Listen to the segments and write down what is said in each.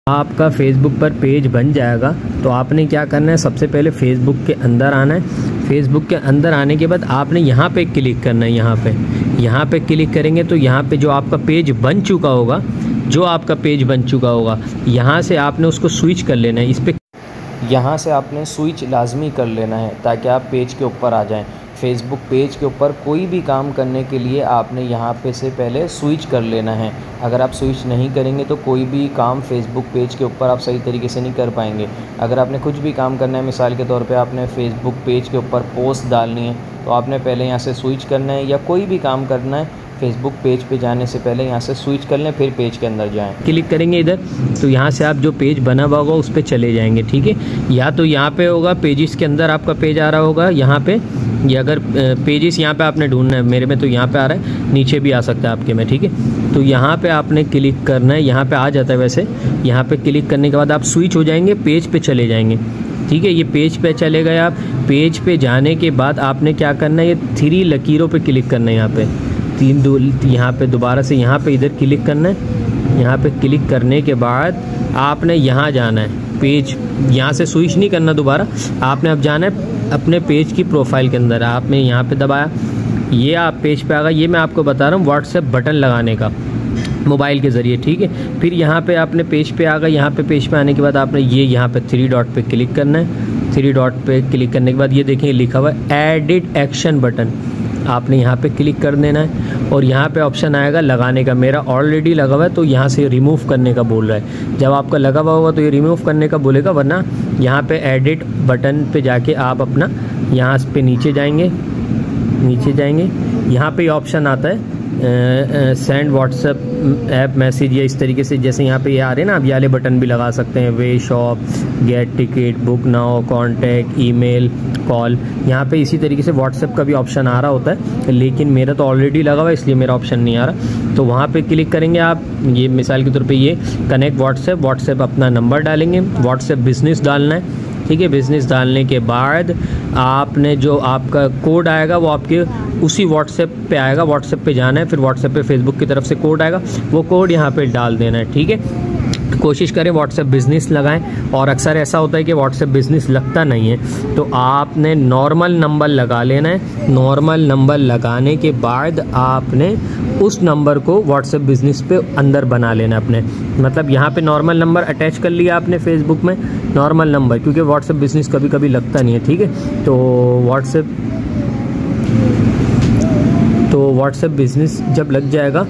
आपका फेसबुक पर पेज बन जाएगा तो आपने क्या करना है, सबसे पहले फेसबुक के अंदर आना है। फेसबुक के अंदर आने के बाद आपने यहाँ पे क्लिक करना है। यहाँ पे क्लिक करेंगे तो यहाँ पे जो आपका पेज बन चुका होगा, यहाँ से आपने उसको स्विच कर लेना है। इस पर यहाँ से आपने स्विच लाजमी कर लेना है ताकि आप पेज के ऊपर आ जाएं। फेसबुक पेज के ऊपर कोई भी काम करने के लिए आपने यहाँ पे से पहले स्विच कर लेना है। अगर आप स्विच नहीं करेंगे तो कोई भी काम फेसबुक पेज के ऊपर आप सही तरीके से नहीं कर पाएंगे। अगर आपने कुछ भी काम करना है, मिसाल के तौर पे आपने फेसबुक पेज के ऊपर पोस्ट डालनी है तो आपने पहले यहाँ से स्विच करना है, या कोई भी काम करना है फेसबुक पेज पे जाने से पहले यहाँ से स्विच कर लें, फिर पेज के अंदर जाएं। क्लिक करेंगे इधर तो यहाँ से आप जो पेज बना हुआ होगा उस पर चले जाएंगे, ठीक है। या तो यहाँ पे होगा पेजिस के अंदर आपका पेज आ रहा होगा यहाँ पे, या अगर पेजिस यहाँ पे आपने ढूंढना है, मेरे में तो यहाँ पे आ रहा है, नीचे भी आ सकता है आपके में, ठीक है। तो यहाँ पे आपने क्लिक करना है, यहाँ पे आ जाता है वैसे। यहाँ पे क्लिक करने के बाद आप स्विच हो जाएंगे, पेज पे चले जाएंगे, ठीक है। ये पेज पे चले गए आप। पेज पे जाने के बाद आपने क्या करना है, ये 3 लकीरों पे क्लिक करना है। यहाँ पे यहाँ पे दोबारा से यहाँ पे इधर क्लिक करना है। यहाँ पे क्लिक करने के बाद आपने यहाँ जाना है, पेज, यहाँ से स्विच नहीं करना दोबारा, आपने अब जाना है अपने पेज की प्रोफाइल के अंदर। आपने यहाँ पे दबाया, ये आप पेज पे आ गए। ये मैं आपको बता रहा हूँ व्हाट्सएप बटन लगाने का मोबाइल के ज़रिए, ठीक है। फिर यहाँ पे आपने पेज पे आ गए। यहाँ पे पेज पे आने के बाद आपने ये यहाँ पे 3 डॉट पे क्लिक करना है। 3 डॉट पे क्लिक करने के बाद ये देखें लिखा हुआ है एडिट एक्शन बटन, आपने यहाँ पे क्लिक कर देना है। और यहाँ पे ऑप्शन आएगा लगाने का, मेरा ऑलरेडी लगा हुआ है तो यहाँ से रिमूव करने का बोल रहा है। जब आपका लगा हुआ होगा तो ये रिमूव करने का बोलेगा, वरना यहाँ पे एडिट बटन पे जाके आप अपना यहाँ पे नीचे जाएंगे। यहाँ पे ऑप्शन आता है सेंड व्हाट्सएप ऐप मैसेज, या इस तरीके से जैसे यहाँ पे ये आ रहे हैं ना, आप ये वाले बटन भी लगा सकते हैं। Web shop, get ticket, book now, contact, email, call. यहाँ पे इसी तरीके से व्हाट्सएप का भी ऑप्शन आ रहा होता है, लेकिन मेरा तो ऑलरेडी लगा हुआ है इसलिए मेरा ऑप्शन नहीं आ रहा। तो वहाँ पे क्लिक करेंगे आप। ये मिसाल के तौर पे ये कनेक्ट व्हाट्सएप अपना नंबर डालेंगे, व्हाट्सएप बिजनेस डालना है, ठीक है। बिज़नेस डालने के बाद आपने जो आपका कोड आएगा वो आपके उसी व्हाट्सएप पे आएगा। व्हाट्सएप पे जाना है, फिर व्हाट्सएप पे फेसबुक की तरफ से कोड आएगा, वो कोड यहाँ पे डाल देना है, ठीक है। कोशिश करें व्हाट्सएप बिज़नेस लगाएं, और अक्सर ऐसा होता है कि व्हाट्सएप बिज़नेस लगता नहीं है, तो आपने नॉर्मल नंबर लगा लेना है। नॉर्मल नंबर लगाने के बाद आपने उस नंबर को व्हाट्सएप बिज़नेस पे अंदर बना लेना अपने, मतलब यहाँ पे नॉर्मल नंबर अटैच कर लिया आपने फेसबुक में, नॉर्मल नंबर, क्योंकि व्हाट्सएप बिज़नेस कभी कभी लगता नहीं है, ठीक है। तो व्हाट्सएप बिज़नेस जब लग जाएगा,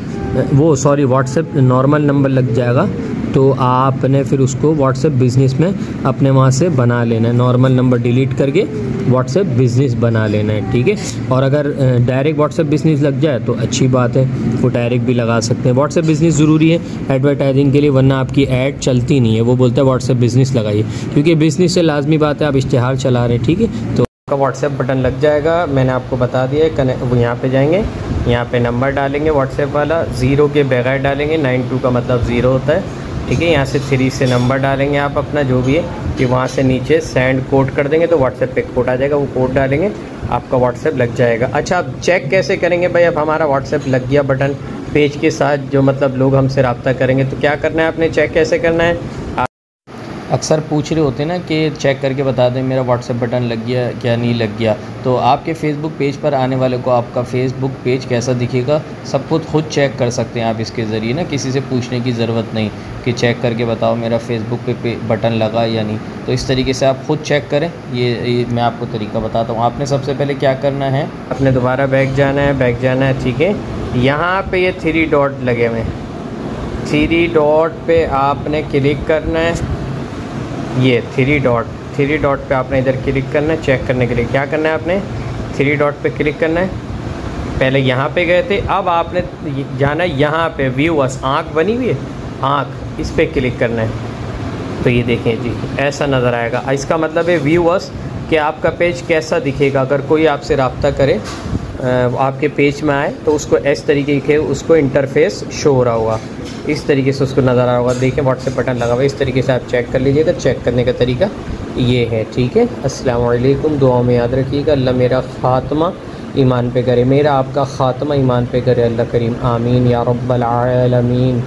व्हाट्सएप नॉर्मल नंबर लग जाएगा तो आपने फिर उसको व्हाट्सएप बिज़नेस में अपने वहाँ से बना लेना है। नॉर्मल नंबर डिलीट करके व्हाट्सएप बिज़नेस बना लेना है, ठीक है। और अगर डायरेक्ट व्हाट्सएप बिज़नेस लग जाए तो अच्छी बात है, वो डायरेक्ट भी लगा सकते हैं। व्हाट्सएप बिज़नेस ज़रूरी है एडवर्टाइजिंग के लिए, वरना आपकी ऐड चलती नहीं है। वो बोलता है व्हाट्सएप बिज़नेस लगाइए, क्योंकि बिज़नेस से लाजमी बात है आप इश्तिहार चला रहे हैं, ठीक है। तो आपका व्हाट्सएप बटन लग जाएगा, मैंने आपको बता दिया है। वो यहाँ पे जाएंगे, यहाँ पे नंबर डालेंगे व्हाट्सएप वाला, 0 के बगैर डालेंगे, 92 का मतलब 0 होता है, ठीक है। यहाँ से 3 से नंबर डालेंगे आप अपना जो भी है, कि वहाँ से नीचे सेंड कोड कर देंगे तो व्हाट्सएप पे कोड आ जाएगा, वो कोड डालेंगे, आपका व्हाट्सएप लग जाएगा। अच्छा, अब चेक कैसे करेंगे भाई? अब हमारा व्हाट्सएप लग गया बटन पेज के साथ, जो मतलब लोग हमसे रब्ता करेंगे, तो क्या करना है आपने, चेक कैसे करना है? अक्सर पूछ रहे होते हैं ना कि चेक करके बता दें मेरा व्हाट्सएप बटन लग गया क्या नहीं लग गया। तो आपके फेसबुक पेज पर आने वाले को आपका फेसबुक पेज कैसा दिखेगा सब कुछ खुद चेक कर सकते हैं आप इसके ज़रिए ना, किसी से पूछने की ज़रूरत नहीं कि चेक करके बताओ मेरा फेसबुक पे बटन लगा या नहीं। तो इस तरीके से आप खुद चेक करें। ये मैं आपको तरीका बताता हूँ। आपने सबसे पहले क्या करना है, अपने दोबारा बैक जाना है, ठीक है। यहाँ पर ये 3 डॉट लगे हुए हैं, 3 डॉट पे आपने क्लिक करना है। ये 3 डॉट पे आपने इधर क्लिक करना है। चेक करने के लिए क्या करना है, आपने 3 डॉट पे क्लिक करना है। पहले यहाँ पे गए थे, अब आपने जाना है यहाँ पे व्यूअर्स, आँख बनी हुई है, आँख, इस पे क्लिक करना है। तो ये देखें जी, ऐसा नज़र आएगा। इसका मतलब है व्यूअर्स कि आपका पेज कैसा दिखेगा। अगर कोई आपसे रब्ता करे, आपके पेज में आए, तो उसको इस तरीके के उसको इंटरफेस शो हो रहा होगा, इस तरीके से उसको नज़र आ रहा होगा। देखें व्हाट्सएप बटन लगा हुआ है, इस तरीके से आप चेक कर लीजिएगा। चेक करने का तरीका ये है, ठीक है। अस्सलाम वालेकुम, दुआ में याद रखिएगा। अल्लाह मेरा ख़ात्मा ईमान पे करे, मेरा आपका ख़ात्मा ईमान पे करे, अल्लाह करीम, आमीन या रब्बल आलमीन।